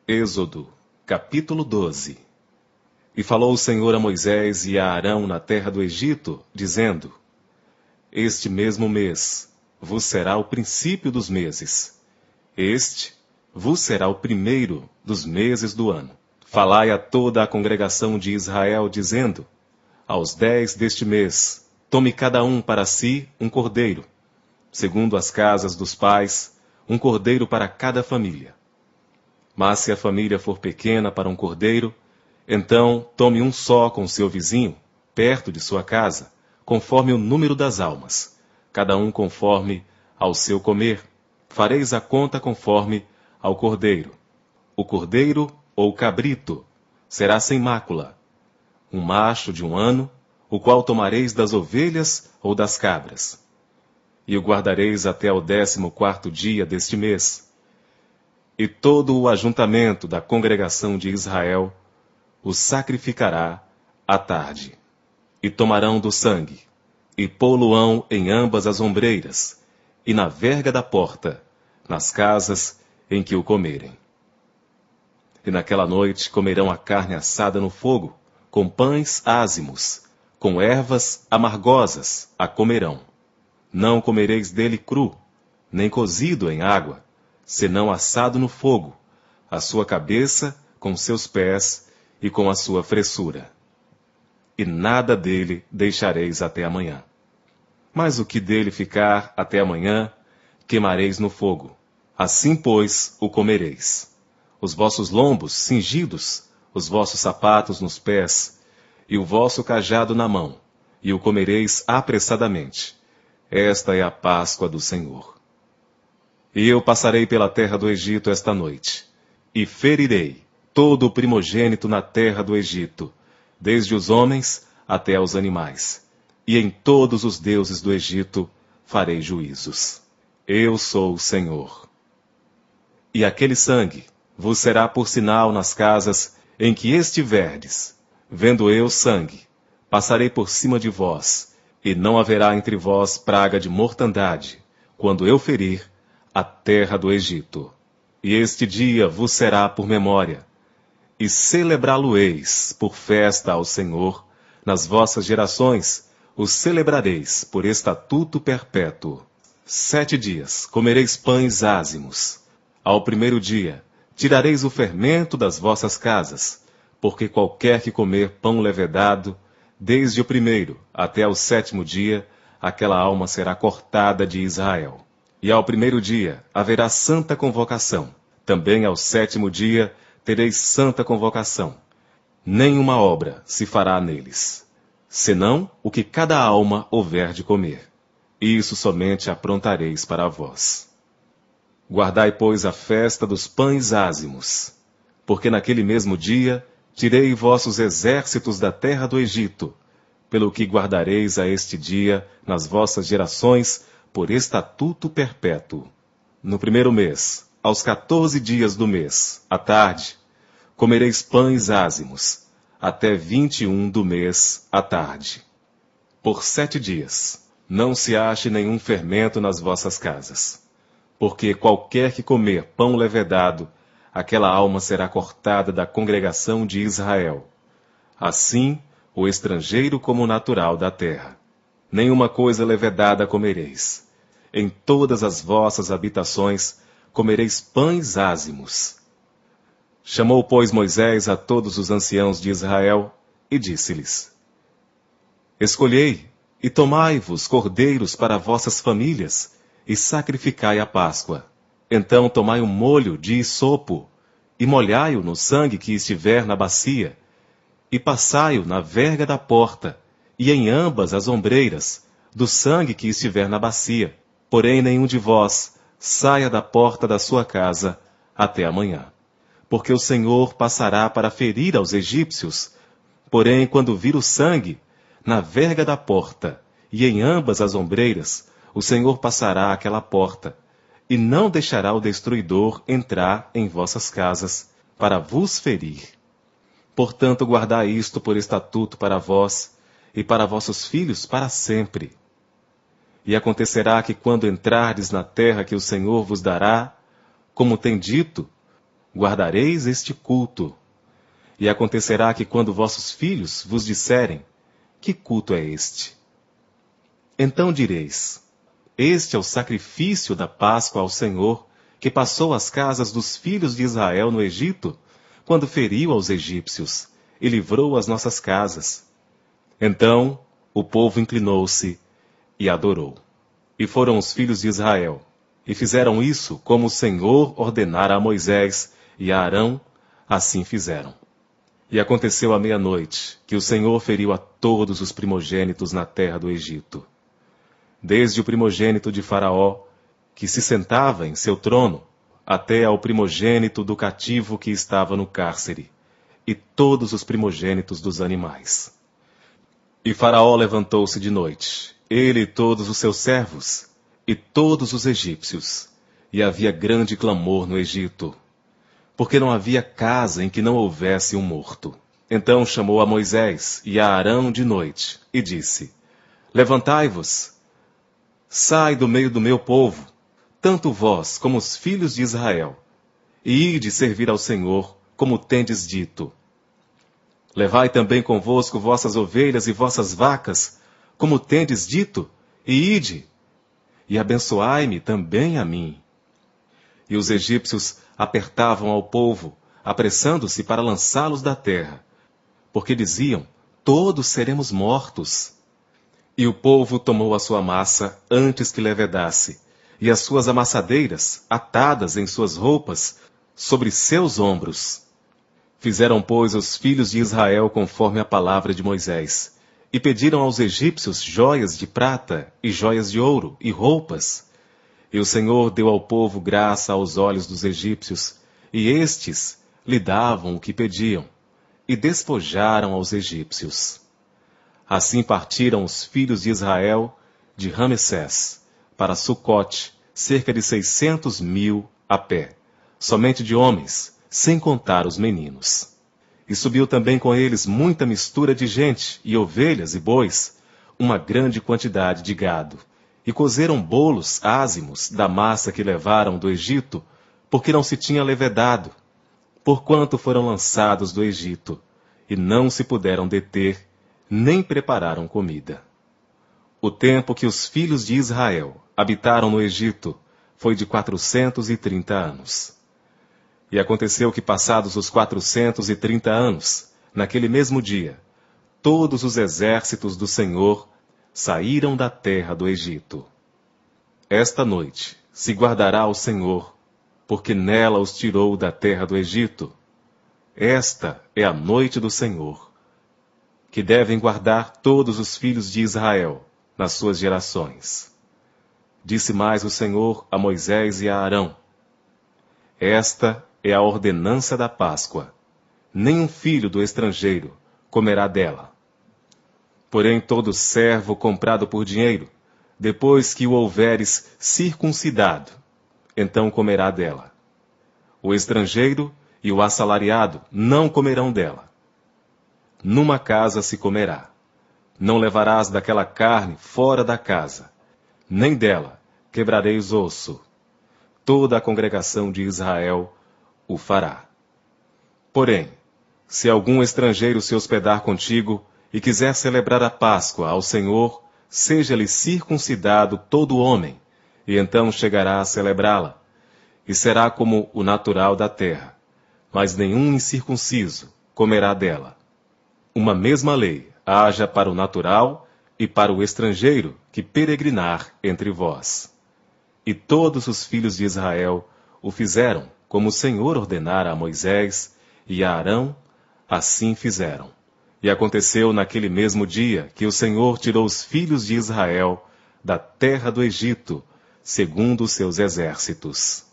Êxodo, capítulo 12. E falou o Senhor a Moisés e a Arão na terra do Egito, dizendo: Este mesmo mês vos será o princípio dos meses. Este vos será o primeiro dos meses do ano. Falai a toda a congregação de Israel, dizendo: Aos 10 deste mês, tome cada um para si um cordeiro, segundo as casas dos pais, um cordeiro para cada família. Mas se a família for pequena para um cordeiro, então tome um só com seu vizinho, perto de sua casa, conforme o número das almas, cada um conforme ao seu comer. Fareis a conta conforme ao cordeiro. O cordeiro ou cabrito será sem mácula, um macho de 1 ano, o qual tomareis das ovelhas ou das cabras. E o guardareis até o 14º dia deste mês. E todo o ajuntamento da congregação de Israel o sacrificará à tarde. E tomarão do sangue, e pô-lo-ão em ambas as ombreiras, e na verga da porta, nas casas em que o comerem. E naquela noite comerão a carne assada no fogo, com pães ázimos, com ervas amargosas a comerão. Não comereis dele cru, nem cozido em água, senão assado no fogo, a sua cabeça com seus pés e com a sua fressura. E nada dele deixareis até amanhã. Mas o que dele ficar até amanhã, queimareis no fogo. Assim, pois, o comereis. Os vossos lombos cingidos, os vossos sapatos nos pés, e o vosso cajado na mão, e o comereis apressadamente. Esta é a Páscoa do Senhor. E eu passarei pela terra do Egito esta noite, e ferirei todo o primogênito na terra do Egito, desde os homens até aos animais, e em todos os deuses do Egito farei juízos. Eu sou o Senhor. E aquele sangue vos será por sinal nas casas em que estiverdes. Vendo eu sangue, passarei por cima de vós, e não haverá entre vós praga de mortandade, quando eu ferir a terra do Egito. E este dia vos será por memória, e celebrá-lo-eis por festa ao Senhor. Nas vossas gerações o celebrareis por estatuto perpétuo. 7 dias comereis pães ázimos. Ao primeiro dia tirareis o fermento das vossas casas, porque qualquer que comer pão levedado, desde o primeiro até o 7º dia, aquela alma será cortada de Israel. E ao primeiro dia haverá santa convocação. Também ao 7º dia tereis santa convocação. Nenhuma obra se fará neles, senão o que cada alma houver de comer. Isso somente aprontareis para vós. Guardai, pois, a festa dos pães ázimos, porque naquele mesmo dia tirei vossos exércitos da terra do Egito, pelo que guardareis a este dia nas vossas gerações por estatuto perpétuo. No primeiro mês, aos 14 dias do mês, à tarde, comereis pães ázimos, até 21 do mês, à tarde. Por 7 dias, não se ache nenhum fermento nas vossas casas, porque qualquer que comer pão levedado, aquela alma será cortada da congregação de Israel. Assim, o estrangeiro como o natural da terra. Nenhuma coisa levedada comereis. Em todas as vossas habitações comereis pães ázimos. Chamou, pois, Moisés a todos os anciãos de Israel e disse-lhes: Escolhei e tomai-vos cordeiros para vossas famílias e sacrificai a Páscoa. Então tomai um molho de hisopo, e molhai-o no sangue que estiver na bacia, e passai-o na verga da porta, e em ambas as ombreiras, do sangue que estiver na bacia. Porém nenhum de vós saia da porta da sua casa até amanhã. Porque o Senhor passará para ferir aos egípcios. Porém, quando vir o sangue, na verga da porta, e em ambas as ombreiras, o Senhor passará aquela porta, e não deixará o destruidor entrar em vossas casas, para vos ferir. Portanto, guardai isto por estatuto para vós, e para vossos filhos para sempre. E acontecerá que quando entrardes na terra que o Senhor vos dará, como tem dito, guardareis este culto. E acontecerá que quando vossos filhos vos disserem, que culto é este? Então direis, este é o sacrifício da Páscoa ao Senhor, que passou às casas dos filhos de Israel no Egito, quando feriu aos egípcios, e livrou as nossas casas. Então o povo inclinou-se e adorou. E foram os filhos de Israel, e fizeram isso como o Senhor ordenara a Moisés e a Arão, assim fizeram. E aconteceu à meia-noite, que o Senhor feriu a todos os primogênitos na terra do Egito. Desde o primogênito de Faraó, que se sentava em seu trono, até ao primogênito do cativo que estava no cárcere, e todos os primogênitos dos animais. E Faraó levantou-se de noite, ele e todos os seus servos, e todos os egípcios, e havia grande clamor no Egito, porque não havia casa em que não houvesse um morto. Então chamou a Moisés e a Arão de noite, e disse, levantai-vos, sai do meio do meu povo, tanto vós como os filhos de Israel, e ide servir ao Senhor, como tendes dito. Levai também convosco vossas ovelhas e vossas vacas, como tendes dito, e ide, e abençoai-me também a mim. E os egípcios apertavam ao povo, apressando-se para lançá-los da terra, porque diziam, todos seremos mortos. E o povo tomou a sua massa antes que levedasse, e as suas amassadeiras, atadas em suas roupas, sobre seus ombros. Fizeram, pois, os filhos de Israel conforme a palavra de Moisés, e pediram aos egípcios joias de prata, e joias de ouro, e roupas. E o Senhor deu ao povo graça aos olhos dos egípcios, e estes lhe davam o que pediam, e despojaram aos egípcios. Assim partiram os filhos de Israel de Ramessés para Sucote, cerca de 600.000 a pé, somente de homens, sem contar os meninos. E subiu também com eles muita mistura de gente, e ovelhas e bois, uma grande quantidade de gado. E cozeram bolos ázimos da massa que levaram do Egito, porque não se tinha levedado, porquanto foram lançados do Egito, e não se puderam deter, nem prepararam comida. O tempo que os filhos de Israel habitaram no Egito foi de 430 anos. E aconteceu que, passados os 430 anos, naquele mesmo dia, todos os exércitos do Senhor saíram da terra do Egito. Esta noite se guardará o Senhor, porque nela os tirou da terra do Egito. Esta é a noite do Senhor, que devem guardar todos os filhos de Israel nas suas gerações. Disse mais o Senhor a Moisés e a Arão, esta é a ordenança da Páscoa. Nenhum filho do estrangeiro comerá dela. Porém, todo servo comprado por dinheiro, depois que o houveres circuncidado, então comerá dela. O estrangeiro e o assalariado não comerão dela. Numa casa se comerá. Não levarás daquela carne fora da casa, nem dela quebrareis osso. Toda a congregação de Israel o fará. Porém, se algum estrangeiro se hospedar contigo e quiser celebrar a Páscoa ao Senhor, seja-lhe circuncidado todo homem, e então chegará a celebrá-la, e será como o natural da terra, mas nenhum incircunciso comerá dela. Uma mesma lei haja para o natural e para o estrangeiro que peregrinar entre vós. E todos os filhos de Israel o fizeram, como o Senhor ordenara a Moisés e a Arão, assim fizeram. E aconteceu naquele mesmo dia que o Senhor tirou os filhos de Israel da terra do Egito, segundo os seus exércitos.